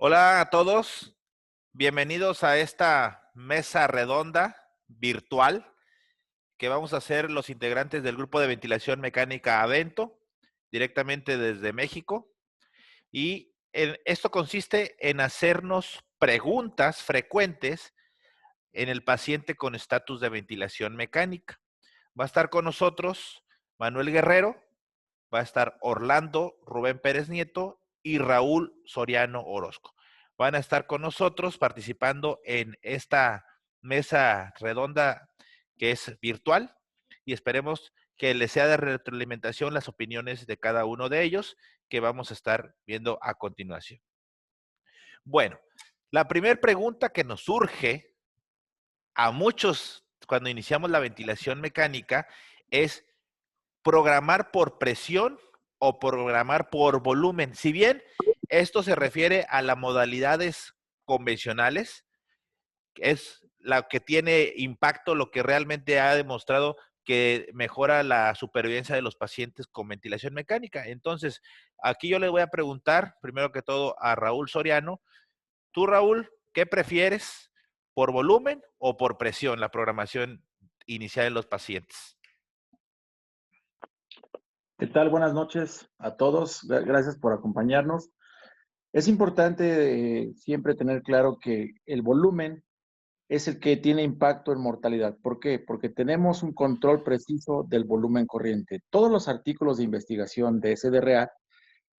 Hola a todos, bienvenidos a esta mesa redonda virtual que vamos a hacer los integrantes del grupo de ventilación mecánica Avento, directamente desde México. Y esto consiste en hacernos preguntas frecuentes en el paciente con estatus de ventilación mecánica. Va a estar con nosotros Manuel Guerrero, va a estar Orlando Rubén Pérez Nieto y Raúl Soriano Orozco. Van a estar con nosotros participando en esta mesa redonda que es virtual y esperemos que les sea de retroalimentación las opiniones de cada uno de ellos que vamos a estar viendo a continuación. Bueno, la primera pregunta que nos surge a muchos cuando iniciamos la ventilación mecánica es programar por presión o programar por volumen. Si bien esto se refiere a las modalidades convencionales, es la que tiene impacto, lo que realmente ha demostrado que mejora la supervivencia de los pacientes con ventilación mecánica. Entonces, aquí yo le voy a preguntar, primero que todo, a Raúl Soriano. Tú, Raúl, ¿qué prefieres? ¿Por volumen o por presión la programación inicial en los pacientes? ¿Qué tal? Buenas noches a todos. Gracias por acompañarnos. Es importante siempre tener claro que el volumen es el que tiene impacto en mortalidad. ¿Por qué? Porque tenemos un control preciso del volumen corriente. Todos los artículos de investigación de SDRA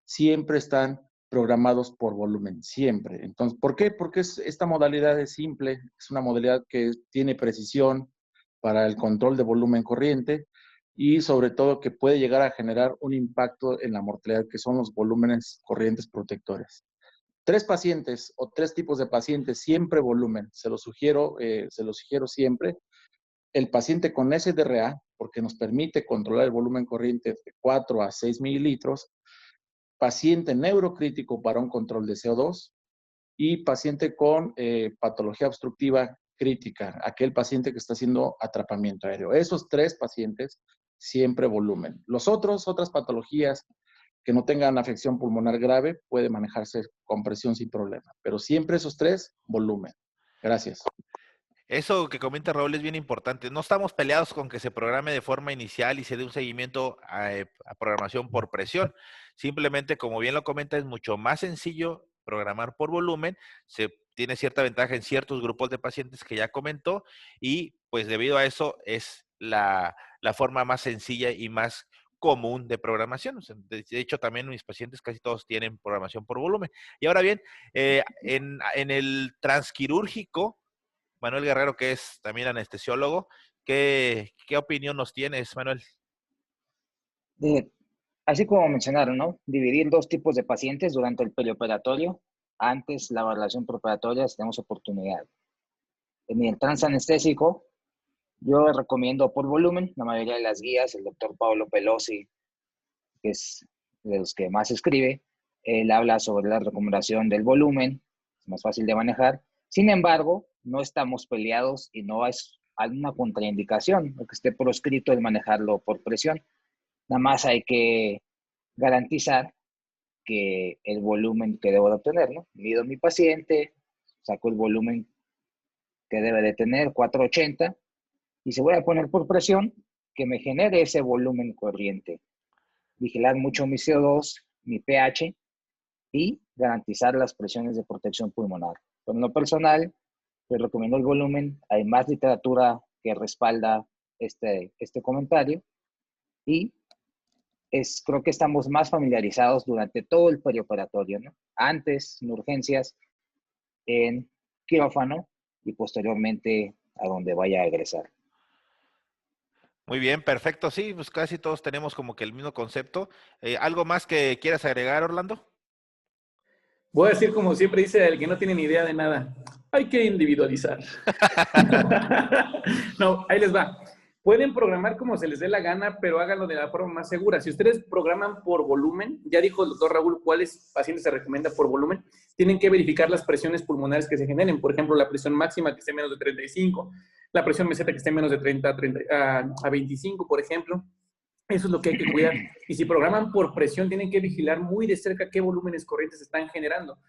siempre están programados por volumen, siempre. Entonces, ¿por qué? Porque esta modalidad es simple, es una modalidad que tiene precisión para el control de volumen corriente y sobre todo que puede llegar a generar un impacto en la mortalidad, que son los volúmenes corrientes protectores. Tres pacientes o tres tipos de pacientes, siempre volumen, se lo sugiero siempre. El paciente con SDRA, porque nos permite controlar el volumen corriente de 4 a 6 mililitros, paciente neurocrítico para un control de CO2 y paciente con patología obstructiva crítica, aquel paciente que está haciendo atrapamiento aéreo. Esos tres pacientes, siempre volumen. Otras patologías que no tengan afección pulmonar grave, puede manejarse con presión sin problema, pero siempre esos tres, volumen. Gracias. Eso que comenta Raúl es bien importante. No estamos peleados con que se programe de forma inicial y se dé un seguimiento a programación por presión. Simplemente, como bien lo comenta, es mucho más sencillo programar por volumen. Se tiene cierta ventaja en ciertos grupos de pacientes que ya comentó y pues debido a eso es la forma más sencilla y más común de programación. O sea, de hecho, también mis pacientes casi todos tienen programación por volumen. Y ahora bien, en el transquirúrgico, Manuel Guerrero, que es también anestesiólogo, ¿qué opinión nos tienes, Manuel? De- Así como mencionaron, ¿no? Dividir dos tipos de pacientes durante el perioperatorio. Antes la evaluación preoperatoria, si tenemos oportunidad. En el transanestésico, yo recomiendo por volumen. La mayoría de las guías, el doctor Pablo Pelosi, que es de los que más escribe, él habla sobre la recomendación del volumen, es más fácil de manejar. Sin embargo, no estamos peleados y no es alguna contraindicación, lo que esté proscrito el manejarlo por presión. Nada más hay que garantizar que el volumen que debo de obtener, ¿no? Mido mi paciente, saco el volumen que debe de tener, 480, y se voy a poner por presión que me genere ese volumen corriente. Vigilar mucho mi CO2, mi pH y garantizar las presiones de protección pulmonar. Con lo personal, les recomiendo el volumen. Hay más literatura que respalda este comentario y creo que estamos más familiarizados durante todo el perioperatorio, ¿no? Antes, en urgencias, en quirófano y posteriormente a donde vaya a egresar. Muy bien, perfecto. Sí, pues casi todos tenemos como que el mismo concepto. ¿Algo más que quieras agregar, Orlando? Voy a decir como siempre dice el que no tiene ni idea de nada. Hay que individualizar. No, ahí les va. Pueden programar como se les dé la gana, pero háganlo de la forma más segura. Si ustedes programan por volumen, ya dijo el doctor Raúl cuáles pacientes se recomienda por volumen, tienen que verificar las presiones pulmonares que se generen. Por ejemplo, la presión máxima que esté menos de 35, la presión meseta que esté menos de 30 a 25, por ejemplo. Eso es lo que hay que cuidar. Y si programan por presión, tienen que vigilar muy de cerca qué volúmenes corrientes están generando.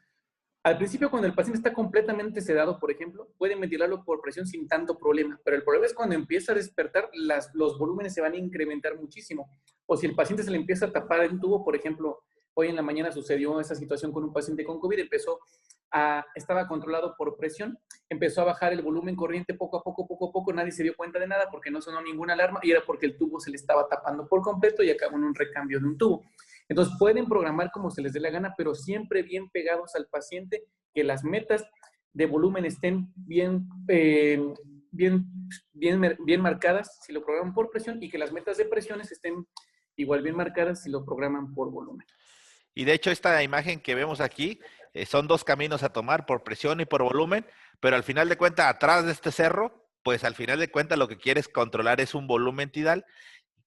Al principio, cuando el paciente está completamente sedado, por ejemplo, pueden ventilarlo por presión sin tanto problema, pero el problema es cuando empieza a despertar, los volúmenes se van a incrementar muchísimo. O si el paciente se le empieza a tapar el tubo, por ejemplo, hoy en la mañana sucedió esa situación con un paciente con COVID, estaba controlado por presión, empezó a bajar el volumen corriente poco a poco, nadie se dio cuenta de nada porque no sonó ninguna alarma y era porque el tubo se le estaba tapando por completo y acabó en un recambio de un tubo. Entonces pueden programar como se les dé la gana, pero siempre bien pegados al paciente, que las metas de volumen estén bien marcadas si lo programan por presión y que las metas de presiones estén igual bien marcadas si lo programan por volumen. Y de hecho esta imagen que vemos aquí son dos caminos a tomar, por presión y por volumen, pero al final de cuentas, atrás de este cerro, pues al final de cuentas lo que quieres controlar es un volumen tidal,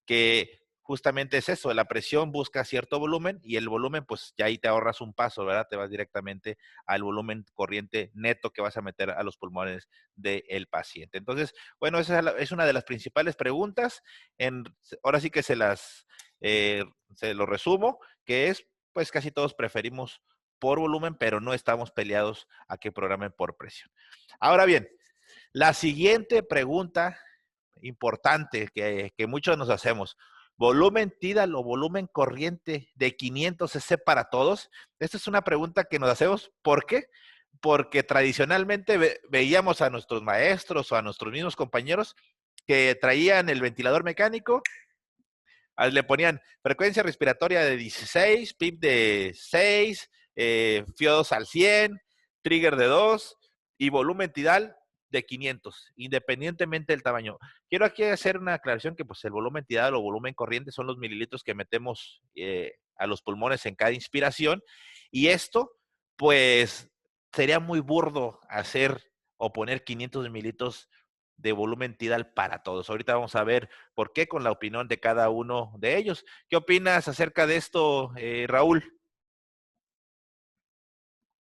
que justamente es eso, la presión busca cierto volumen y el volumen, pues ya ahí te ahorras un paso, ¿verdad? Te vas directamente al volumen corriente neto que vas a meter a los pulmones del paciente. Entonces, bueno, esa es una de las principales preguntas. Ahora sí que se lo resumo, que es, pues casi todos preferimos por volumen, pero no estamos peleados a que programen por presión. Ahora bien, la siguiente pregunta importante que muchos nos hacemos, ¿volumen tidal o volumen corriente de 500 cc para todos? Esta es una pregunta que nos hacemos. ¿Por qué? Porque tradicionalmente veíamos a nuestros maestros o a nuestros mismos compañeros que traían el ventilador mecánico, le ponían frecuencia respiratoria de 16, PIP de 6, FIO2 al 100, trigger de 2 y volumen tidal de 500, independientemente del tamaño. Quiero aquí hacer una aclaración que pues el volumen tidal o volumen corriente son los mililitros que metemos a los pulmones en cada inspiración, y esto pues sería muy burdo hacer o poner 500 mililitros de volumen tidal para todos. Ahorita vamos a ver por qué con la opinión de cada uno de ellos. ¿Qué opinas acerca de esto, Raúl?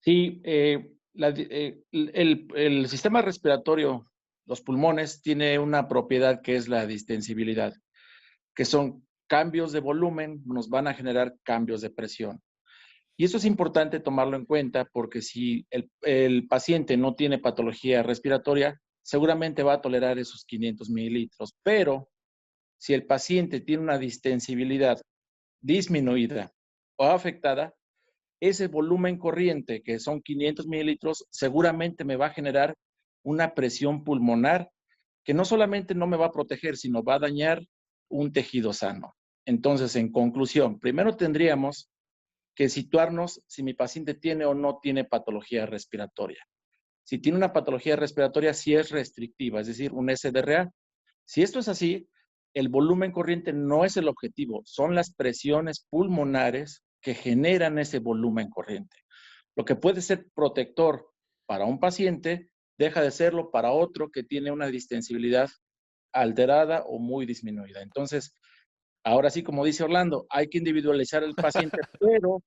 Sí, el sistema respiratorio, los pulmones, tiene una propiedad que es la distensibilidad, que son cambios de volumen, nos van a generar cambios de presión. Y eso es importante tomarlo en cuenta porque si el paciente no tiene patología respiratoria, seguramente va a tolerar esos 500 mililitros, pero si el paciente tiene una distensibilidad disminuida o afectada, ese volumen corriente, que son 500 mililitros, seguramente me va a generar una presión pulmonar que no solamente no me va a proteger, sino va a dañar un tejido sano. Entonces, en conclusión, primero tendríamos que situarnos si mi paciente tiene o no tiene patología respiratoria. Si tiene una patología respiratoria, sí es restrictiva, es decir, un SDRA. Si esto es así, el volumen corriente no es el objetivo, son las presiones pulmonares que generan ese volumen corriente. Lo que puede ser protector para un paciente, deja de serlo para otro que tiene una distensibilidad alterada o muy disminuida. Entonces, ahora sí, como dice Orlando, hay que individualizar al paciente, pero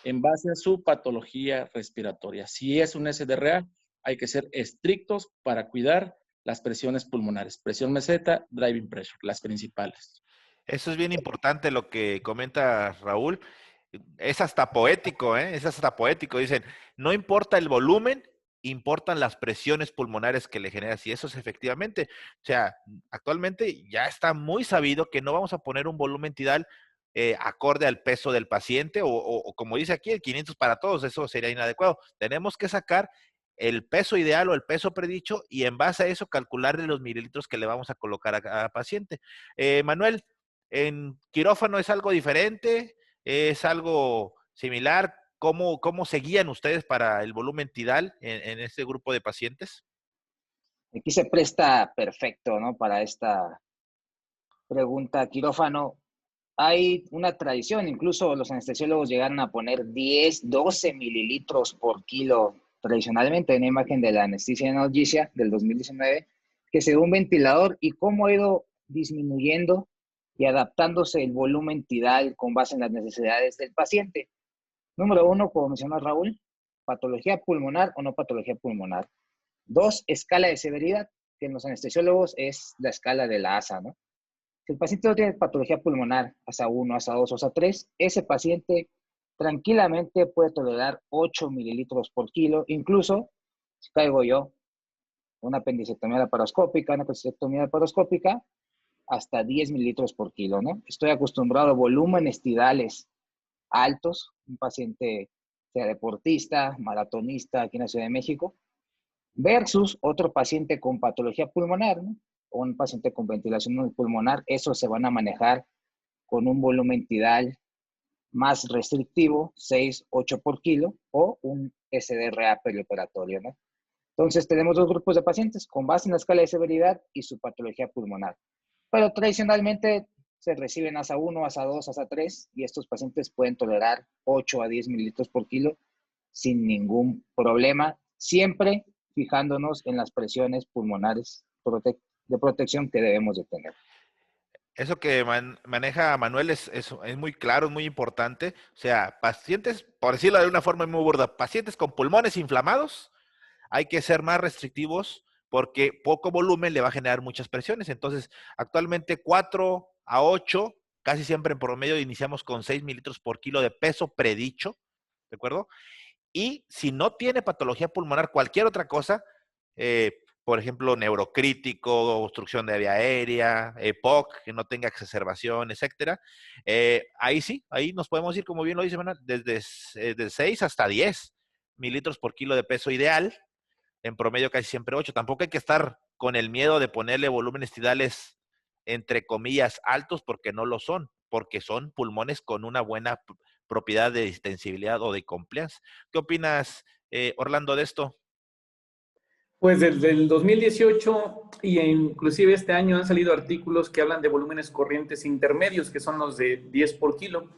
en base a su patología respiratoria. Si es un SDRA, hay que ser estrictos para cuidar las presiones pulmonares. Presión meseta, driving pressure, las principales. Eso es bien importante lo que comenta Raúl. Es hasta poético, ¿eh? Es hasta poético. Dicen, no importa el volumen, importan las presiones pulmonares que le generas. Y eso es efectivamente. O sea, actualmente ya está muy sabido que no vamos a poner un volumen tidal acorde al peso del paciente o como dice aquí, el 500 para todos. Eso sería inadecuado. Tenemos que sacar el peso ideal o el peso predicho y en base a eso calcularle los mililitros que le vamos a colocar a cada paciente. Manuel, ¿en quirófano es algo diferente? ¿Es algo similar? ¿Cómo se guían ustedes para el volumen tidal en este grupo de pacientes? Aquí se presta perfecto, ¿no? Para esta pregunta, quirófano. Hay una tradición, incluso los anestesiólogos llegaron a poner 10, 12 mililitros por kilo tradicionalmente en la imagen de la anestesia y analgesia del 2019, que se ve un ventilador y cómo ha ido disminuyendo y adaptándose el volumen tidal con base en las necesidades del paciente. Número 1, como mencionó Raúl, patología pulmonar o no patología pulmonar. 2, escala de severidad, que en los anestesiólogos es la escala de la ASA, ¿no? Si el paciente no tiene patología pulmonar, ASA 1, ASA 2, ASA 3, ese paciente tranquilamente puede tolerar 8 mililitros por kilo, incluso si caigo yo, una apendicectomía laparoscópica, hasta 10 mililitros por kilo, ¿no? Estoy acostumbrado a volúmenes tidales altos, un paciente sea deportista, maratonista aquí en la Ciudad de México, versus otro paciente con patología pulmonar, ¿no? O un paciente con ventilación pulmonar, esos se van a manejar con un volumen tidal más restrictivo, 6, 8 por kilo, o un SDRA perioperatorio, ¿no? Entonces, tenemos dos grupos de pacientes con base en la escala de severidad y su patología pulmonar. Pero tradicionalmente se reciben ASA 1, ASA 2, ASA 3, y estos pacientes pueden tolerar 8 a 10 mililitros por kilo sin ningún problema, siempre fijándonos en las presiones pulmonares de protección que debemos de tener. Eso que maneja Manuel es muy claro, es muy importante. O sea, pacientes, por decirlo de una forma muy burda, pacientes con pulmones inflamados, hay que ser más restrictivos porque poco volumen le va a generar muchas presiones. Entonces, actualmente 4 a 8, casi siempre en promedio iniciamos con 6 mililitros por kilo de peso predicho, ¿de acuerdo? Y si no tiene patología pulmonar, cualquier otra cosa, por ejemplo, neurocrítico, obstrucción de vía aérea, EPOC, que no tenga exacerbación, etcétera, ahí sí, ahí nos podemos ir, como bien lo dice Manuel, desde 6 hasta 10 mililitros por kilo de peso ideal, en promedio casi siempre 8. Tampoco hay que estar con el miedo de ponerle volúmenes tidales, entre comillas, altos, porque no lo son, porque son pulmones con una buena propiedad de distensibilidad o de compliance. ¿Qué opinas, Orlando, de esto? Pues desde el 2018 y inclusive este año han salido artículos que hablan de volúmenes corrientes intermedios, que son los de 10 por kilo.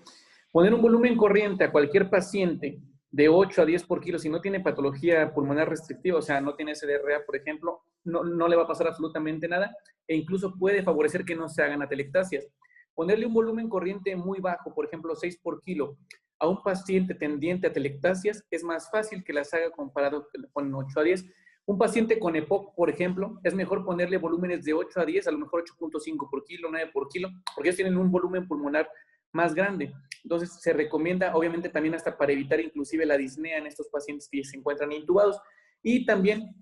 Poner un volumen corriente a cualquier paciente de 8 a 10 por kilo, si no tiene patología pulmonar restrictiva, o sea, no tiene SDRA, por ejemplo, no le va a pasar absolutamente nada e incluso puede favorecer que no se hagan atelectasias. Ponerle un volumen corriente muy bajo, por ejemplo, 6 por kilo, a un paciente tendiente a atelectasias es más fácil que las haga comparado con 8 a 10. Un paciente con EPOC, por ejemplo, es mejor ponerle volúmenes de 8 a 10, a lo mejor 8.5 por kilo, 9 por kilo, porque ellos tienen un volumen pulmonar más grande. Entonces, se recomienda, obviamente, también hasta para evitar inclusive la disnea en estos pacientes que se encuentran intubados. Y también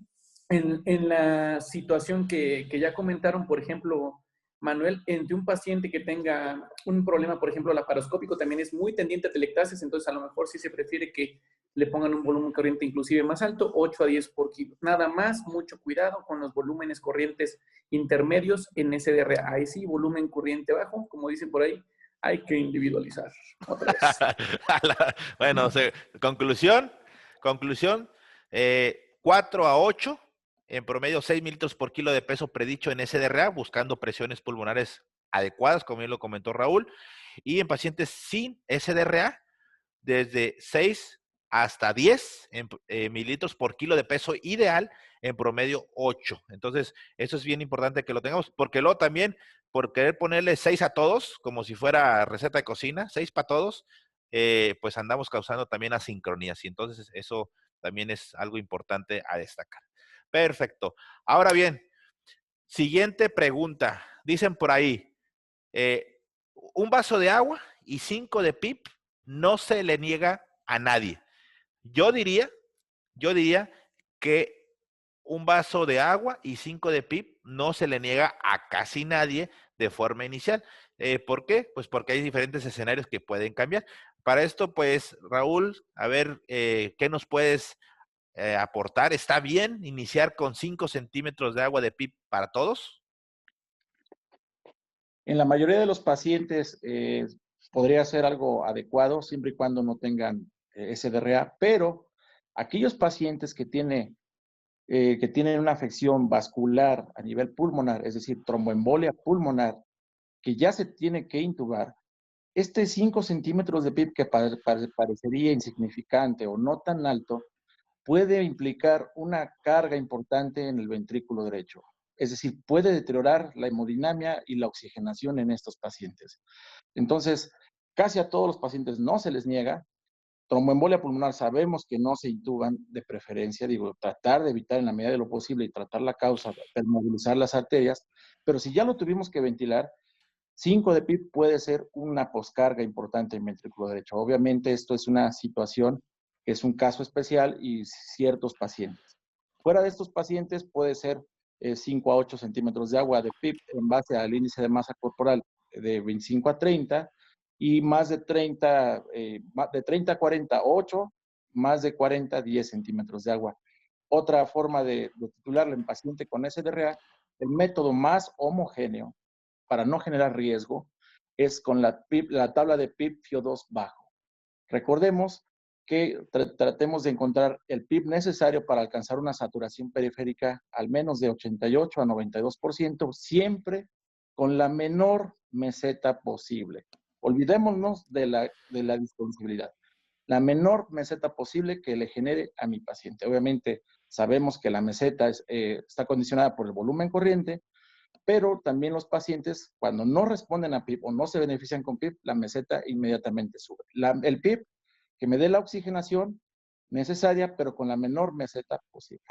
en la situación que ya comentaron, por ejemplo, Manuel, entre un paciente que tenga un problema, por ejemplo, laparoscópico, también es muy tendiente a atelectasias, entonces a lo mejor sí se prefiere que le pongan un volumen corriente inclusive más alto, 8 a 10 por kilo. Nada más, mucho cuidado con los volúmenes corrientes intermedios en SDRA. Ahí sí, volumen corriente bajo, como dicen por ahí, hay que individualizar. Otra vez. Bueno, conclusión, 4 a 8, en promedio 6 mililitros por kilo de peso predicho en SDRA, buscando presiones pulmonares adecuadas, como bien lo comentó Raúl, y en pacientes sin SDRA, desde 6 hasta 10 mililitros por kilo de peso ideal, en promedio 8. Entonces, eso es bien importante que lo tengamos, porque luego también, por querer ponerle 6 a todos, como si fuera receta de cocina, 6 para todos, pues andamos causando también asincronías. Y entonces, eso también es algo importante a destacar. Perfecto. Ahora bien, siguiente pregunta. Dicen por ahí, un vaso de agua y 5 de PIP no se le niega a nadie. Yo diría que un vaso de agua y 5 de PIP no se le niega a casi nadie de forma inicial. ¿Por qué? Pues porque hay diferentes escenarios que pueden cambiar. Para esto, pues, Raúl, a ver, ¿qué nos puedes aportar? ¿Está bien iniciar con 5 centímetros de agua de PIP para todos? En la mayoría de los pacientes podría ser algo adecuado siempre y cuando no tengan SDRA, pero aquellos pacientes que tienen una afección vascular a nivel pulmonar, es decir, tromboembolia pulmonar, que ya se tiene que intubar, este 5 centímetros de PIP que parecería insignificante o no tan alto, puede implicar una carga importante en el ventrículo derecho. Es decir, puede deteriorar la hemodinamia y la oxigenación en estos pacientes. Entonces, casi a todos los pacientes no se les niega. Tromboembolia pulmonar sabemos que no se intuban de preferencia, digo, tratar de evitar en la medida de lo posible y tratar la causa, permovilizar las arterias, pero si ya lo tuvimos que ventilar, 5 de PIB puede ser una poscarga importante en ventrículo derecho. Obviamente esto es una situación que es un caso especial y ciertos pacientes. Fuera de estos pacientes puede ser 5 a 8 centímetros de agua de PIB en base al índice de masa corporal de 25 a 30 y más de 30, de 30 a 40, 8, más de 40, 10 centímetros de agua. Otra forma de titularla en paciente con SDRA, el método más homogéneo para no generar riesgo es con la tabla de PIB FIO2 bajo. Recordemos que tratemos de encontrar el PIB necesario para alcanzar una saturación periférica al menos de 88 a 92%, siempre con la menor meseta posible. Olvidémonos de la disponibilidad. La menor meseta posible que le genere a mi paciente. Obviamente sabemos que la meseta está condicionada por el volumen corriente, pero también los pacientes, cuando no responden a PIB o no se benefician con PIB, la meseta inmediatamente sube. El PIB que me dé la oxigenación necesaria, pero con la menor meseta posible.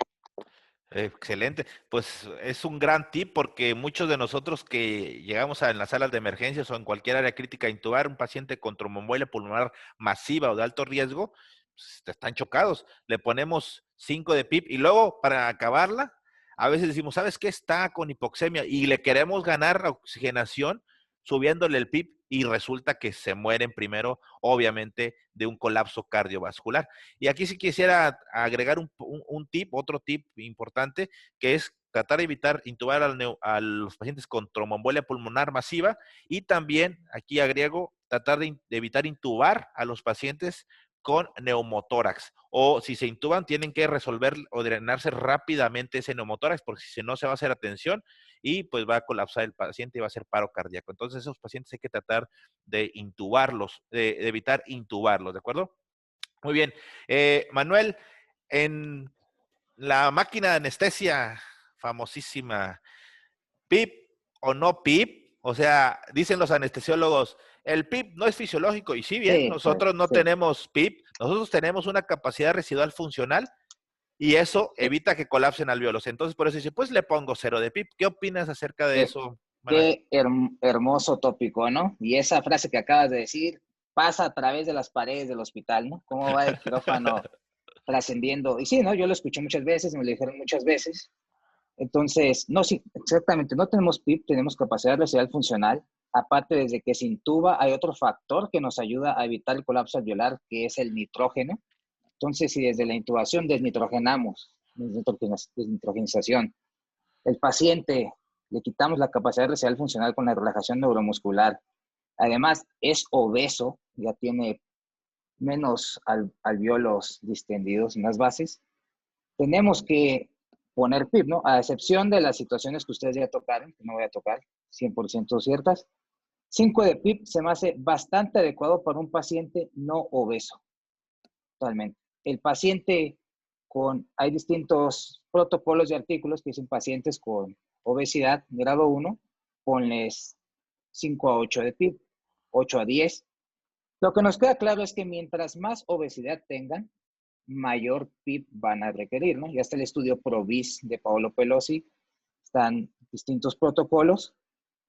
Excelente. Pues es un gran tip porque muchos de nosotros que llegamos en las salas de emergencias o en cualquier área crítica a intubar un paciente con tromboembolia pulmonar masiva o de alto riesgo, pues, están chocados. Le ponemos 5 de PIB y luego para acabarla, a veces decimos, ¿sabes qué? Está con hipoxemia y le queremos ganar la oxigenación subiéndole el PIB y resulta que se mueren primero, obviamente, de un colapso cardiovascular. Y aquí sí quisiera agregar un tip, otro tip importante, que es tratar de evitar intubar a los pacientes con tromboembolia pulmonar masiva y también, aquí agrego, tratar de evitar intubar a los pacientes con neumotórax. O si se intuban, tienen que resolver o drenarse rápidamente ese neumotórax, porque si no se va a hacer atención y pues va a colapsar el paciente y va a ser paro cardíaco. Entonces, esos pacientes hay que tratar de intubarlos, de evitar intubarlos, ¿de acuerdo? Muy bien. Manuel, en la máquina de anestesia famosísima, ¿PIB o no PIB? O sea, dicen los anestesiólogos, el PIB no es fisiológico. Y sí, bien, Sí, nosotros no sí. tenemos PIB, nosotros tenemos una capacidad residual funcional y eso evita que colapsen alvéolos. Entonces, por eso dice, pues le pongo 0 de PIB. ¿Qué opinas acerca de eso, Manuel? Qué hermoso tópico, ¿no? Y esa frase que acabas de decir pasa a través de las paredes del hospital, ¿no? ¿Cómo va el quirófano trascendiendo? Y sí, ¿no? Yo lo escuché muchas veces, me lo dijeron muchas veces. Entonces, no, sí, exactamente, no tenemos PIB, tenemos capacidad residual funcional. Aparte, desde que se intuba, hay otro factor que nos ayuda a evitar el colapso alveolar, que es el nitrógeno. Entonces, si desde la intubación desnitrogenamos, desnitrogenización, el paciente le quitamos la capacidad residual funcional con la relajación neuromuscular, además es obeso, ya tiene menos alvéolos distendidos en las bases, tenemos que poner PIB, ¿no? A excepción de las situaciones que ustedes ya tocaron, que no voy a tocar, 100% ciertas. 5 de PIB se me hace bastante adecuado para un paciente no obeso, totalmente. El paciente hay distintos protocolos de artículos que dicen pacientes con obesidad grado 1, ponles 5 a 8 de PIB, 8 a 10. Lo que nos queda claro es que mientras más obesidad tengan, mayor PIB van a requerir, ¿no? Ya está el estudio PROVIS de Paolo Pelosi, están distintos protocolos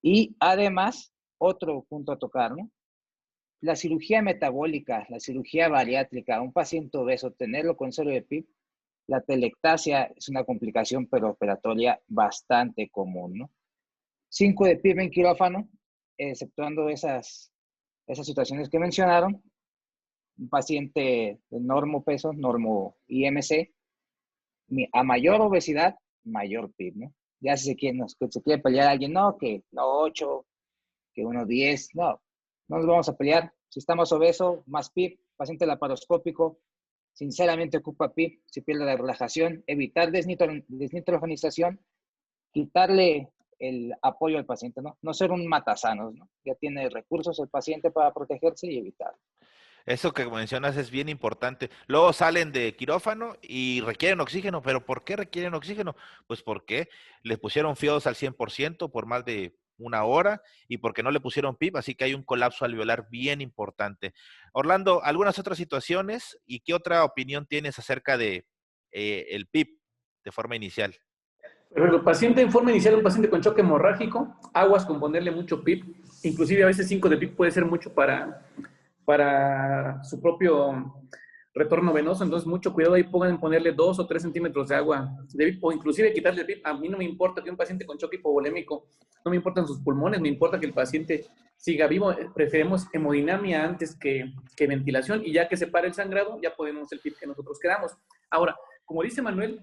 y además, otro punto a tocar, ¿no? La cirugía metabólica, la cirugía bariátrica, un paciente obeso, tenerlo con 0 de PIB, la telectasia es una complicación peroperatoria bastante común, ¿no? 5 de PIB en quirófano, exceptuando esas situaciones que mencionaron, un paciente de normo peso, normo IMC, a mayor obesidad, mayor PIB, ¿no? Ya si se quiere pelear a alguien, no, que no 8, que 1.10, no nos vamos a pelear. Si estamos obeso, más PIB, paciente laparoscópico, sinceramente ocupa PIB, se pierde la relajación, evitar desnitrogenización, quitarle el apoyo al paciente, ¿no? No ser un matasanos, ¿no? Ya tiene recursos el paciente para protegerse y evitar. Eso que mencionas es bien importante. Luego salen de quirófano y requieren oxígeno, pero ¿por qué requieren oxígeno? Pues porque les pusieron FIO2 al 100% por más de una hora y porque no le pusieron PIB, así que hay un colapso alveolar bien importante. Orlando, ¿algunas otras situaciones y qué otra opinión tienes acerca de el PIB de forma inicial? Pero el paciente en forma inicial, un paciente con choque hemorrágico, aguas con ponerle mucho PIP, inclusive a veces 5 de PIP puede ser mucho para su propio retorno venoso, entonces mucho cuidado ahí, pongan ponerle 2 o 3 centímetros de agua de PIP, o inclusive quitarle el PIP. A mí no me importa que un paciente con choque hipovolémico, no me importan sus pulmones, me importa que el paciente siga vivo, preferimos hemodinamia antes que ventilación, y ya que se para el sangrado, ya podemos el PIP que nosotros queramos. Ahora, como dice Manuel,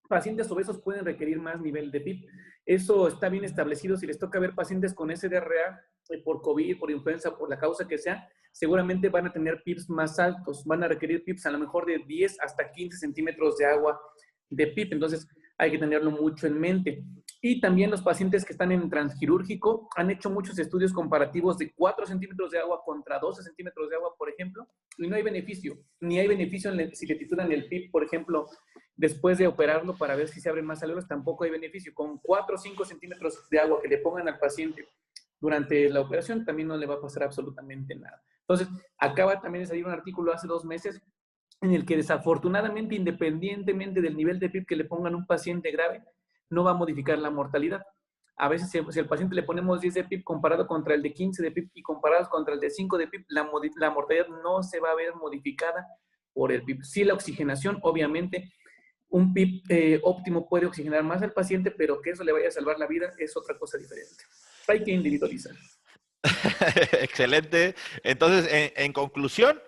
pacientes obesos pueden requerir más nivel de PIP. Eso está bien establecido. Si les toca ver pacientes con SDRA por COVID, por influenza, por la causa que sea, seguramente van a tener PIPs más altos. Van a requerir PIPs a lo mejor de 10 hasta 15 centímetros de agua de PIP. Entonces, hay que tenerlo mucho en mente. Y también los pacientes que están en transquirúrgico han hecho muchos estudios comparativos de 4 centímetros de agua contra 12 centímetros de agua, por ejemplo, y no hay beneficio. Ni hay beneficio si le titulan el PIP, por ejemplo, después de operarlo para ver si se abren más alveolos, tampoco hay beneficio. Con 4 o 5 centímetros de agua que le pongan al paciente durante la operación, también no le va a pasar absolutamente nada. Entonces, acaba también de salir un artículo hace 2 meses en el que desafortunadamente, independientemente del nivel de PIP que le pongan a un paciente grave, no va a modificar la mortalidad. A veces, si al paciente le ponemos 10 de PIP comparado contra el de 15 de PIP y comparados contra el de 5 de PIP, la mortalidad no se va a ver modificada por el PIP. Sí, la oxigenación, obviamente, un PIP óptimo puede oxigenar más al paciente, pero que eso le vaya a salvar la vida es otra cosa diferente. Hay que individualizar. Excelente. Entonces, en conclusión,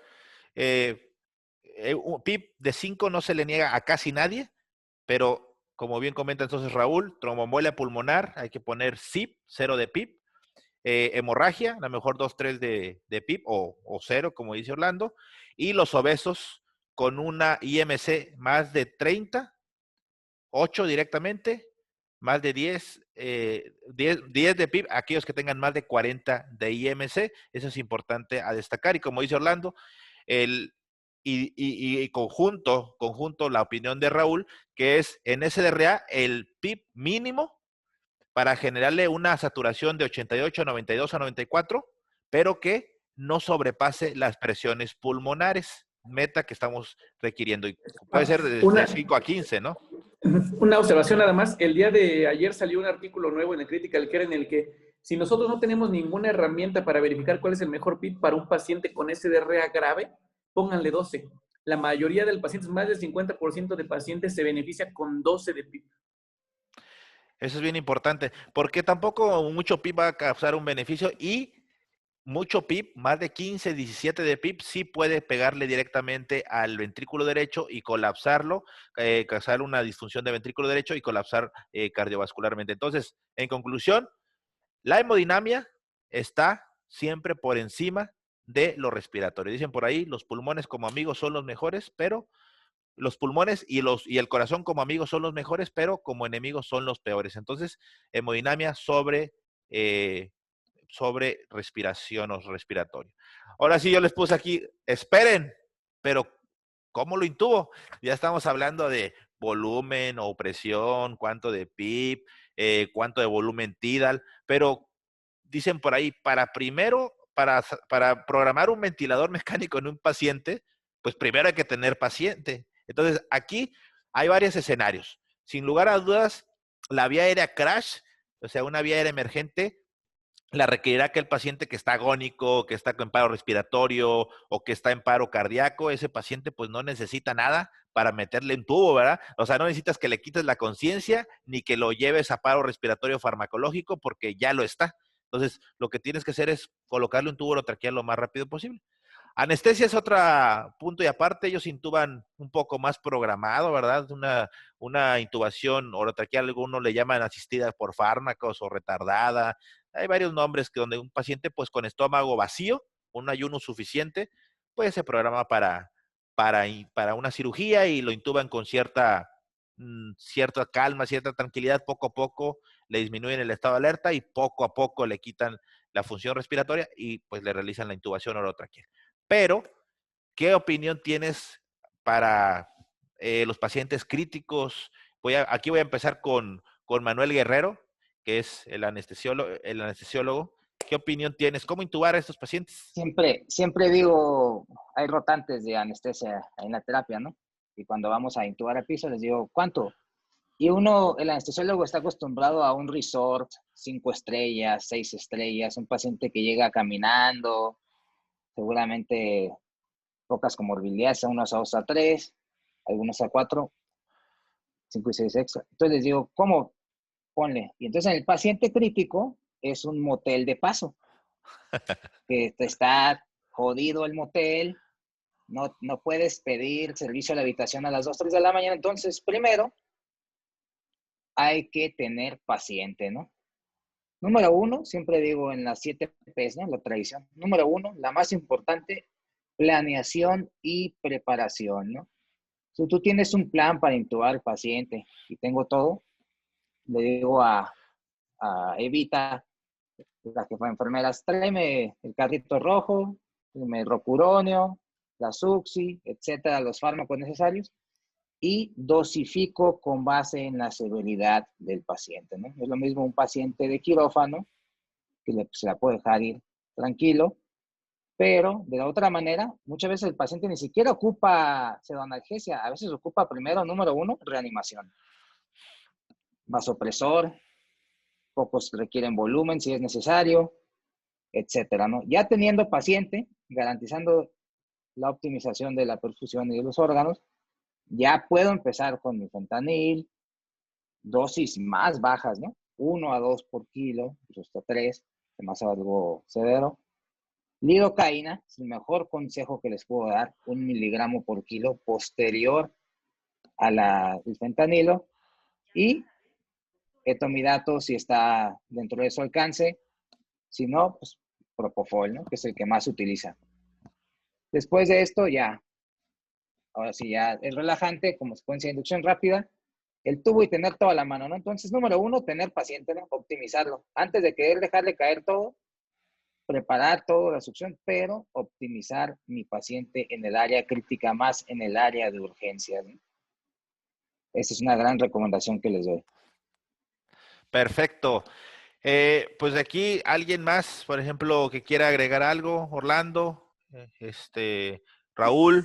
un PIP de 5 no se le niega a casi nadie, pero como bien comenta entonces Raúl, tromboembolia pulmonar, hay que poner CIP, 0 de PIP. Hemorragia, a lo mejor 2, 3 de PIP o 0, como dice Orlando. Y los obesos con una IMC más de 30, 8 directamente, más de 10 de PIB, aquellos que tengan más de 40 de IMC, eso es importante a destacar. Y como dice Orlando, conjunto la opinión de Raúl, que es en SDRA el PIB mínimo para generarle una saturación de 88 a 92 a 94, pero que no sobrepase las presiones pulmonares, meta que estamos requiriendo. Y puede ser de 5 a 15, ¿no? Una observación nada más. El día de ayer salió un artículo nuevo en el Critical Care en el que si nosotros no tenemos ninguna herramienta para verificar cuál es el mejor PIP para un paciente con SDRA grave, pónganle 12. La mayoría de pacientes, más del 50% de pacientes se beneficia con 12 de PIP. Eso es bien importante, porque tampoco mucho PIP va a causar un beneficio y mucho PIP, más de 15, 17 de PIP, sí puede pegarle directamente al ventrículo derecho y colapsarlo, causar una disfunción de ventrículo derecho y colapsar cardiovascularmente. Entonces, en conclusión, la hemodinamia está siempre por encima de lo respiratorio. Dicen por ahí, los pulmones como amigos son los mejores, pero los pulmones y el corazón como amigos son los mejores, pero como enemigos son los peores. Entonces, hemodinamia sobre respiración o respiratorio. Ahora sí, yo les puse aquí, esperen, pero ¿cómo lo intubo? Ya estamos hablando de volumen o presión, cuánto de PIP, cuánto de volumen tidal, pero dicen por ahí, para programar un ventilador mecánico en un paciente, pues primero hay que tener paciente. Entonces, aquí hay varios escenarios. Sin lugar a dudas, la vía aérea crash, o sea, una vía aérea emergente, la requerirá aquel paciente que está agónico, que está en paro respiratorio o que está en paro cardíaco. Ese paciente pues no necesita nada para meterle un tubo, ¿verdad? O sea, no necesitas que le quites la conciencia ni que lo lleves a paro respiratorio farmacológico porque ya lo está. Entonces, lo que tienes que hacer es colocarle un tubo orotraqueal lo más rápido posible. Anestesia es otro punto y aparte, ellos intuban un poco más programado, ¿verdad? Una intubación orotraqueal, algunos le llaman asistida por fármacos o retardada. Hay varios nombres que donde un paciente pues con estómago vacío, un ayuno suficiente, pues se programa para una cirugía y lo intuban con cierta calma, cierta tranquilidad, poco a poco le disminuyen el estado de alerta y poco a poco le quitan la función respiratoria y pues le realizan la intubación orotraqueal. Pero, ¿qué opinión tienes para los pacientes críticos? Aquí voy a empezar con Manuel Guerrero, que es el anestesiólogo. ¿Qué opinión tienes? ¿Cómo intubar a estos pacientes? Siempre digo, hay rotantes de anestesia en la terapia, ¿no? Y cuando vamos a intubar al piso les digo, ¿cuánto? Y uno, el anestesiólogo está acostumbrado a un resort, 5 estrellas, 6 estrellas, un paciente que llega caminando, seguramente pocas comorbilidades, unos a 2 a 3, algunos a 4, 5 y 6 extra. Entonces les digo, ¿cómo? Ponle. Y entonces en el paciente crítico es un motel de paso, que está jodido el motel, no puedes pedir servicio a la habitación a las 2, 3 de la mañana. Entonces, primero, hay que tener paciente, ¿no? Número 1, siempre digo en las 7 P's, ¿no? La tradición. Número 1, la más importante, planeación y preparación, ¿no? Si tú tienes un plan para intubar al paciente y tengo todo, le digo a Evita, la que fue enfermera, tráeme el carrito rojo, el rocuronio, la suxi, etcétera, los fármacos necesarios, y dosifico con base en la severidad del paciente, ¿no? Es lo mismo un paciente de quirófano, que se la puede dejar ir tranquilo, pero de la otra manera, muchas veces el paciente ni siquiera ocupa pseudoanalgesia, a veces ocupa primero, número 1, reanimación. Vasopresor, pocos requieren volumen si es necesario, etcétera, ¿no? Ya teniendo paciente, garantizando la optimización de la perfusión y de los órganos, ya puedo empezar con mi fentanil, dosis más bajas, ¿no? 1 a 2 por kilo, hasta 3, además algo severo. Lidocaína es el mejor consejo que les puedo dar, 1 miligramo por kilo posterior al fentanilo. Y etomidato si está dentro de su alcance, si no, pues propofol, ¿no? Que es el que más se utiliza. Después de esto ya, ahora sí ya el relajante como secuencia de inducción rápida, el tubo y tener toda la mano, ¿no? Entonces, número 1, tener paciente, ¿no? Optimizarlo. Antes de querer dejarle caer todo, preparar toda la succión, pero optimizar mi paciente en el área crítica, más en el área de urgencia, ¿no? Esa es una gran recomendación que les doy. Perfecto. Pues de aquí, ¿alguien más, por ejemplo, que quiera agregar algo? Orlando, Raúl.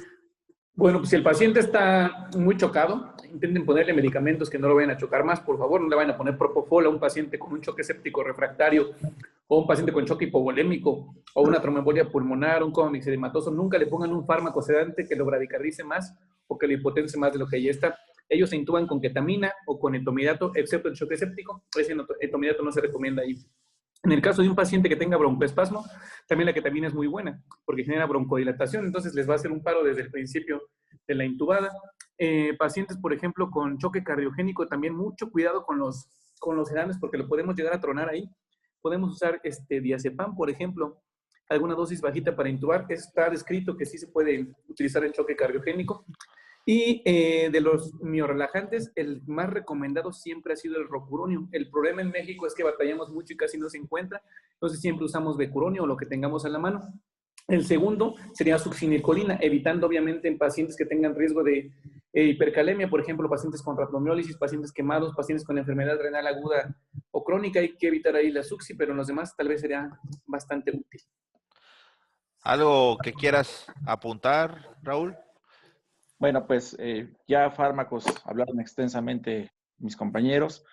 Bueno, pues si el paciente está muy chocado, intenten ponerle medicamentos que no lo vayan a chocar más, por favor, no le vayan a poner propofol a un paciente con un choque séptico refractario, o un paciente con choque hipovolémico, o una tromboembolia pulmonar, un coma mixedematoso. Nunca le pongan un fármaco sedante que lo bradicardice más o que lo hipotense más de lo que ya está. Ellos se intuban con ketamina o con etomidato, excepto el choque séptico. Ese etomidato no se recomienda ahí. En el caso de un paciente que tenga broncoespasmo, también la ketamina es muy buena, porque genera broncodilatación, entonces les va a hacer un paro desde el principio de la intubada. Pacientes, por ejemplo, con choque cardiogénico, también mucho cuidado con los sedantes, porque lo podemos llegar a tronar ahí. Podemos usar diazepam, por ejemplo, alguna dosis bajita para intubar. Está descrito que sí se puede utilizar en choque cardiogénico. Y de los miorelajantes, el más recomendado siempre ha sido el rocuronio. El problema en México es que batallamos mucho y casi no se encuentra, entonces siempre usamos becuronio o lo que tengamos a la mano. El segundo sería succinilcolina, evitando obviamente en pacientes que tengan riesgo de hipercalemia, por ejemplo, pacientes con rhabdomiólisis, pacientes quemados, pacientes con enfermedad renal aguda o crónica. Hay que evitar ahí la succi, pero en los demás tal vez sería bastante útil. ¿Algo que quieras apuntar, Raúl? Bueno, pues ya fármacos hablaron extensamente mis compañeros.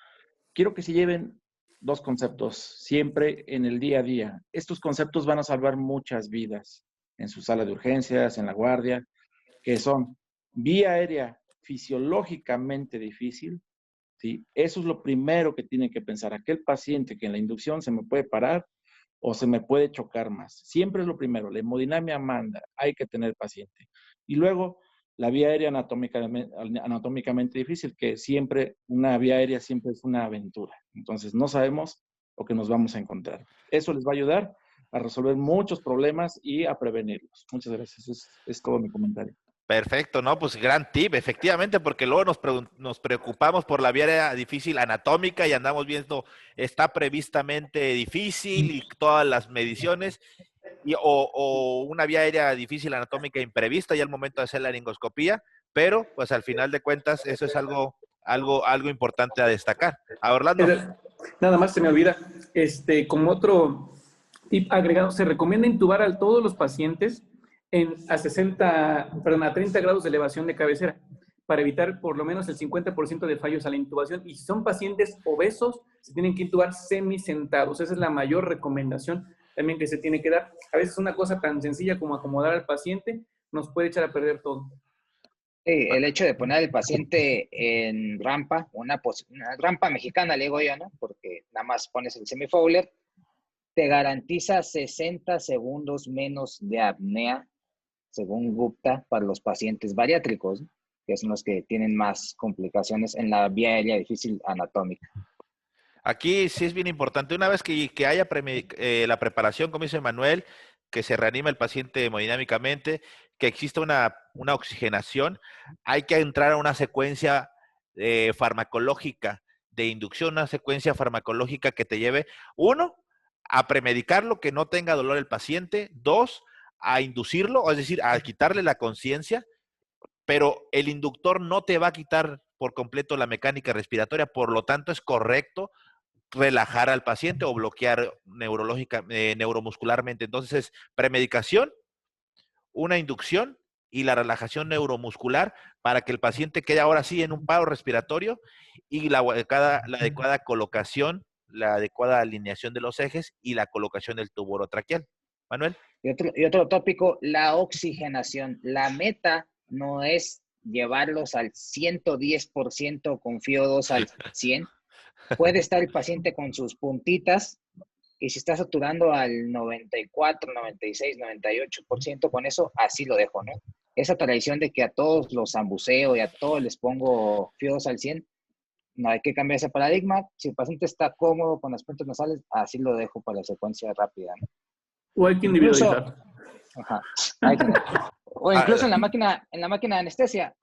Quiero que se lleven 2 conceptos siempre en el día a día. Estos conceptos van a salvar muchas vidas en su sala de urgencias, en la guardia, que son vía aérea fisiológicamente difícil, ¿sí? Eso es lo primero que tienen que pensar. Aquel paciente que en la inducción se me puede parar o se me puede chocar más. Siempre es lo primero. La hemodinamia manda. Hay que tener paciente. Y luego, la vía aérea anatómicamente difícil, que siempre, una vía aérea siempre es una aventura. Entonces, no sabemos lo que nos vamos a encontrar. Eso les va a ayudar a resolver muchos problemas y a prevenirlos. Muchas gracias. Es todo mi comentario. Perfecto, ¿no? Pues gran tip, efectivamente, porque luego nos preocupamos por la vía aérea difícil anatómica y andamos viendo, está previstamente difícil y todas las mediciones, o una vía aérea difícil anatómica imprevista ya al momento de hacer la laringoscopía, pero pues al final de cuentas eso es algo importante a destacar. A Orlando. Nada más se me olvida, como otro tip agregado, se recomienda intubar a todos los pacientes a 30 grados de elevación de cabecera. para evitar por lo menos el 50% de fallos a la intubación. Y si son pacientes obesos, se tienen que intubar semisentados. Esa es la mayor recomendación también que se tiene que dar. A veces una cosa tan sencilla como acomodar al paciente nos puede echar a perder todo. Sí, el hecho de poner al paciente en rampa, una rampa mexicana, le digo yo, ¿no? Porque nada más pones el semifowler, te garantiza 60 segundos menos de apnea, según Gupta, para los pacientes bariátricos, ¿no? Que son los que tienen más complicaciones en la vía aérea difícil anatómica. Aquí sí es bien importante, una vez que haya la preparación, como dice Manuel, que se reanima el paciente hemodinámicamente, que exista una oxigenación, hay que entrar a una secuencia farmacológica de inducción, una secuencia farmacológica que te lleve, uno, a premedicarlo, que no tenga dolor el paciente, dos, a inducirlo, es decir, a quitarle la conciencia, pero el inductor no te va a quitar por completo la mecánica respiratoria, por lo tanto es correcto relajar al paciente o bloquear neuromuscularmente. Entonces es premedicación, una inducción y la relajación neuromuscular para que el paciente quede ahora sí en un paro respiratorio y la adecuada colocación, la adecuada alineación de los ejes y la colocación del tubo orotraqueal. Manuel. Y otro tópico, la oxigenación. La meta no es llevarlos al 110% con FiO2 al 100%. Puede estar el paciente con sus puntitas y si está saturando al 94, 96, 98%, con eso así lo dejo, ¿no? Esa tradición de que a todos los zambuceo y a todos les pongo FiO2 al 100, no hay que cambiar ese paradigma. Si el paciente está cómodo con las puntas nasales, así lo dejo para la secuencia rápida, ¿no? O hay que individualizar. Ajá, o incluso en la máquina de anestesia,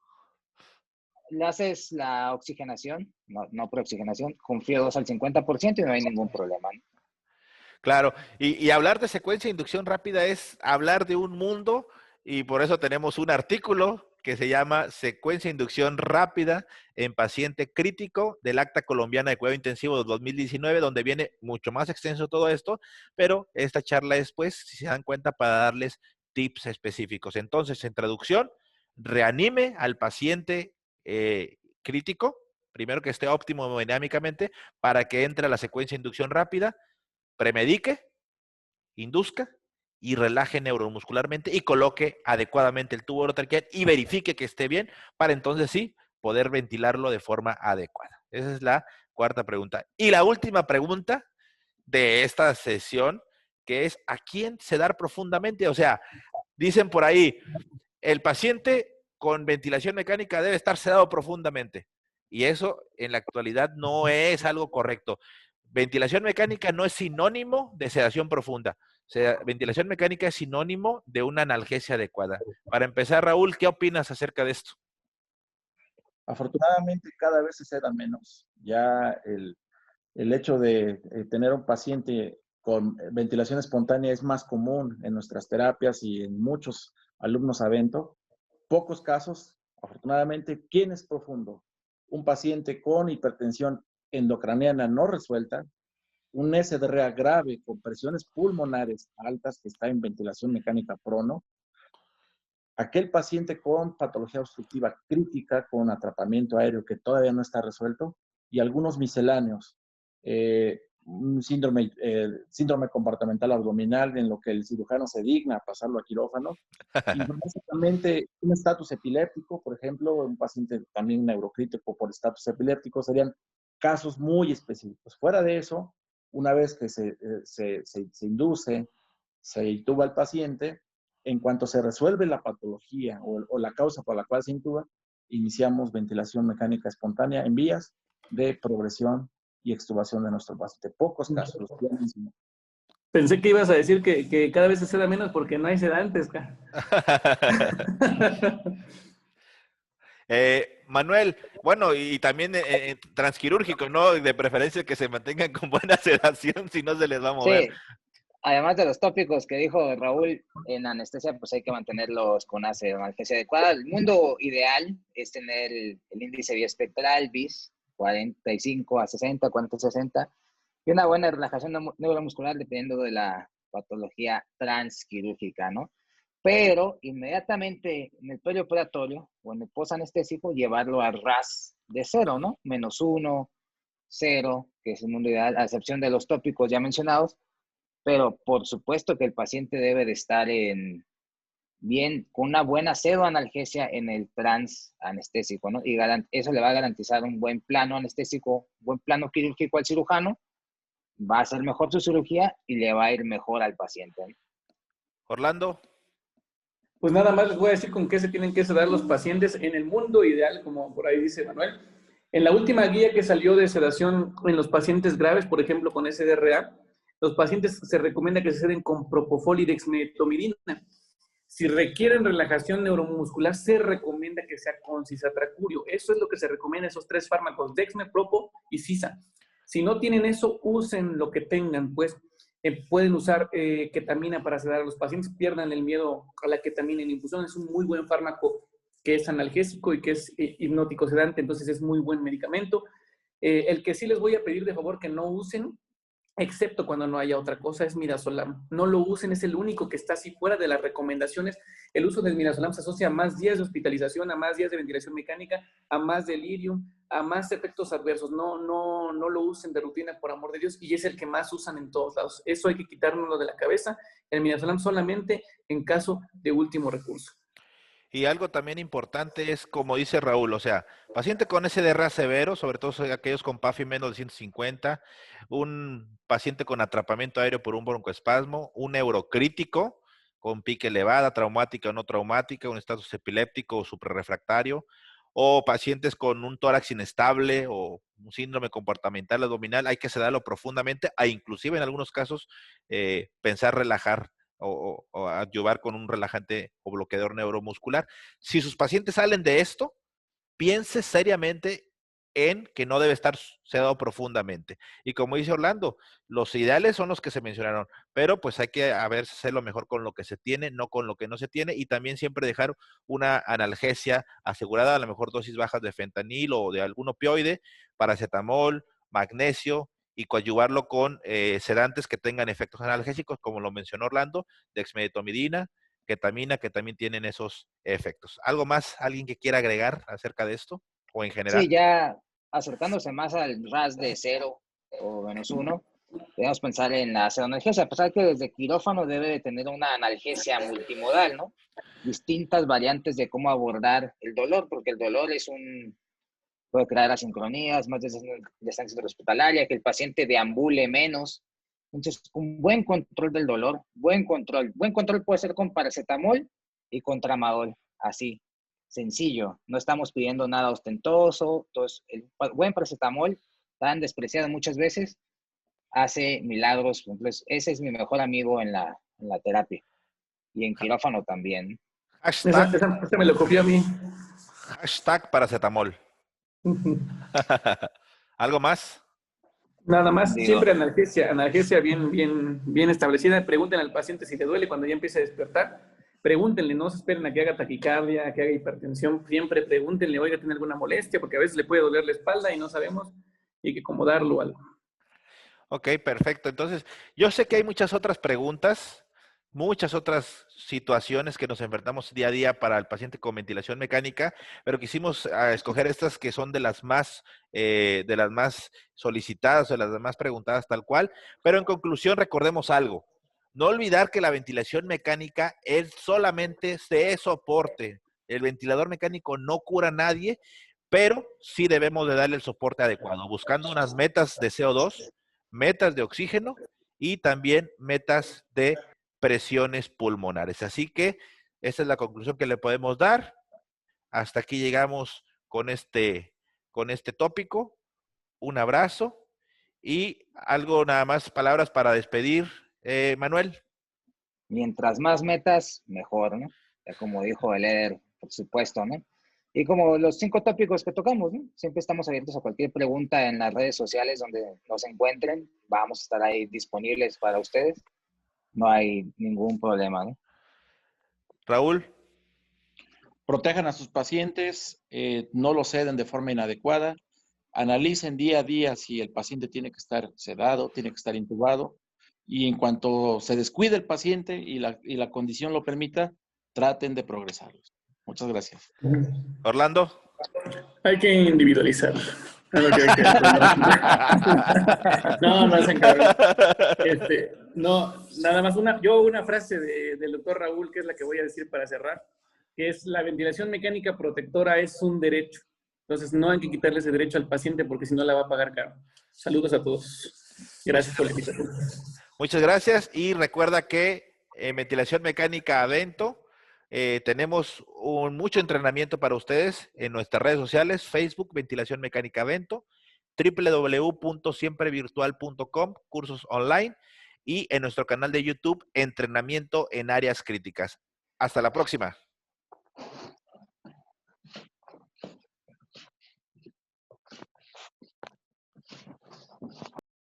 le haces la oxigenación, no preoxigenación, con FiO2 al 50% y no hay ningún problema, ¿no? Claro, y hablar de secuencia de inducción rápida es hablar de un mundo y por eso tenemos un artículo que se llama Secuencia de inducción rápida en paciente crítico del Acta Colombiana de Cuidado Intensivo de 2019, donde viene mucho más extenso todo esto, pero esta charla es, pues, si se dan cuenta, para darles tips específicos. Entonces, en traducción, reanime al paciente crítico, primero que esté óptimo hemodinámicamente, para que entre a la secuencia de inducción rápida, premedique, induzca y relaje neuromuscularmente y coloque adecuadamente el tubo orotraqueal y verifique que esté bien para entonces sí poder ventilarlo de forma adecuada. Esa es la cuarta pregunta. Y la última pregunta de esta sesión, que es ¿a quién sedar profundamente? O sea, dicen por ahí, el paciente con ventilación mecánica debe estar sedado profundamente. Y eso en la actualidad no es algo correcto. Ventilación mecánica no es sinónimo de sedación profunda. Ventilación mecánica es sinónimo de una analgesia adecuada. Para empezar, Raúl, ¿qué opinas acerca de esto? Afortunadamente cada vez se seda menos. Ya el hecho de tener un paciente con ventilación espontánea es más común en nuestras terapias y en muchos alumnos Avento. Pocos casos, afortunadamente, ¿quién es profundo? Un paciente con hipertensión endocraniana no resuelta, un SDRA grave con presiones pulmonares altas que está en ventilación mecánica prono, aquel paciente con patología obstructiva crítica, con atrapamiento aéreo que todavía no está resuelto, y algunos misceláneos, un síndrome comportamental abdominal en lo que el cirujano se digna a pasarlo a quirófano, y básicamente un estatus epiléptico, por ejemplo, un paciente también neurocrítico por estatus epiléptico, serían casos muy específicos. Fuera de eso, una vez que se induce, se intuba al paciente, en cuanto se resuelve la patología o la causa por la cual se intuba, iniciamos ventilación mecánica espontánea en vías de progresión y extubación de nuestro paciente. Pocos casos, los que mencioné. Pensé que ibas a decir que cada vez se seda menos porque no hay sedantes. Manuel, bueno, y también transquirúrgico, ¿no? De preferencia que se mantengan con buena sedación, si no se les va a mover. Sí, además de los tópicos que dijo Raúl, en anestesia pues hay que mantenerlos con analgesia adecuada. El mundo ideal es tener el índice biespectral, BIS, 45 a 60, 40 a 60, y una buena relajación neuromuscular dependiendo de la patología transquirúrgica, ¿no? pero inmediatamente en el perioperatorio o en el posanestésico llevarlo a RAS de 0, ¿no? -1, 0, que es el mundo ideal, a excepción de los tópicos ya mencionados, pero por supuesto que el paciente debe de estar con una buena pseudoanalgesia en el transanestésico, ¿no? Y eso le va a garantizar un buen plano anestésico, un buen plano quirúrgico al cirujano, va a hacer mejor su cirugía y le va a ir mejor al paciente, ¿no? Orlando. Pues nada más les voy a decir con qué se tienen que sedar los pacientes en el mundo ideal, como por ahí dice Manuel. En la última guía que salió de sedación en los pacientes graves, por ejemplo con SDRA, los pacientes se recomienda que se seden con propofol y dexmedetomidina. Si requieren relajación neuromuscular, se recomienda que sea con cisatracurio. Eso es lo que se recomienda, esos 3 fármacos, dexme, propo y cisa. Si no tienen eso, usen lo que tengan, pues. Pueden usar ketamina para sedar a los pacientes, pierdan el miedo a la ketamina en infusión. Es un muy buen fármaco que es analgésico y que es hipnótico sedante, entonces es muy buen medicamento. El que sí les voy a pedir de favor que no usen, excepto cuando no haya otra cosa, es midazolam. No lo usen, es el único que está así fuera de las recomendaciones. El uso del midazolam se asocia a más días de hospitalización, a más días de ventilación mecánica, a más delirium, a más efectos adversos. No lo usen de rutina, por amor de Dios, y es el que más usan en todos lados. Eso hay que quitárnoslo de la cabeza. El midazolam solamente en caso de último recurso. Y algo también importante es, como dice Raúl, o sea, paciente con SDRA severo, sobre todo aquellos con PAFI menos de 150, un paciente con atrapamiento aéreo por un broncoespasmo, un neurocrítico con pique elevada, traumática o no traumática, un estatus epiléptico o suprarrefractario, o pacientes con un tórax inestable o un síndrome comportamental abdominal, hay que sedarlo profundamente, e inclusive en algunos casos pensar relajar o adyuvar con un relajante o bloqueador neuromuscular. Si sus pacientes salen de esto, piense seriamente en que no debe estar sedado profundamente. Y como dice Orlando, los ideales son los que se mencionaron, pero pues hay que hacerlo mejor con lo que se tiene, no con lo que no se tiene, y también siempre dejar una analgesia asegurada, a lo mejor dosis bajas de fentanil o de algún opioide, paracetamol, magnesio, y coadyuvarlo con sedantes que tengan efectos analgésicos, como lo mencionó Orlando, dexmedetomidina, ketamina, que también tienen esos efectos. ¿Algo más, alguien que quiera agregar acerca de esto o en general? Sí, ya acercándose más al RAS de 0 o -1, debemos pensar en la pseudoanalgesia, a pesar que desde quirófano debe de tener una analgesia multimodal, ¿no? Distintas variantes de cómo abordar el dolor, porque el dolor puede crear asincronías, más distancia hospitalaria, que el paciente deambule menos. Entonces, un buen control del dolor, buen control puede ser con paracetamol y con tramadol, así, sencillo. No estamos pidiendo nada ostentoso. Entonces, el buen paracetamol, tan despreciado muchas veces, hace milagros. Entonces, ese es mi mejor amigo en la terapia. Y en quirófano también. Hashtag, Esa me lo copió a mí. hashtag paracetamol. ¿Algo más? Nada más, Digo, siempre analgesia bien establecida. Pregúntenle al paciente si le duele cuando ya empiece a despertar. Pregúntenle, no se esperen a que haga taquicardia, a que haga hipertensión. Siempre pregúntenle, oiga, ¿tiene alguna molestia? Porque a veces le puede doler la espalda y no sabemos, y hay que acomodarlo o algo. Ok, perfecto. Entonces, yo sé que hay muchas otras preguntas, muchas otras situaciones que nos enfrentamos día a día para el paciente con ventilación mecánica, pero quisimos escoger estas que son de las más solicitadas, de las más preguntadas tal cual. Pero en conclusión, recordemos algo. No olvidar que la ventilación mecánica es solamente de soporte. El ventilador mecánico no cura a nadie, pero sí debemos de darle el soporte adecuado, buscando unas metas de CO2, metas de oxígeno y también metas de presiones pulmonares. Así que esa es la conclusión que le podemos dar. Hasta aquí llegamos con este tópico. Un abrazo y algo nada más, palabras para despedir. Manuel. Mientras más metas, mejor, ¿no? Ya como dijo el Eder, por supuesto, ¿no? Y como los 5 tópicos que tocamos, ¿no? Siempre estamos abiertos a cualquier pregunta en las redes sociales donde nos encuentren. Vamos a estar ahí disponibles para ustedes. No hay ningún problema, ¿no? Raúl. Protejan a sus pacientes, no lo ceden de forma inadecuada, analicen día a día si el paciente tiene que estar sedado, tiene que estar intubado, y en cuanto se descuide el paciente y la condición lo permita, traten de progresarlos. Muchas gracias. Orlando. Hay que individualizar. No, se encarga. No, nada más una frase del doctor Raúl, que es la que voy a decir para cerrar, que es: la ventilación mecánica protectora es un derecho. Entonces no hay que quitarle ese derecho al paciente porque si no la va a pagar caro. Saludos a todos. Gracias por la invitación. Muchas gracias y recuerda que en ventilación mecánica Avento tenemos mucho entrenamiento para ustedes en nuestras redes sociales, Facebook, Ventilación Mecánica Avento, www.siemprevirtual.com, cursos online, y en nuestro canal de YouTube, Entrenamiento en Áreas Críticas. Hasta la próxima.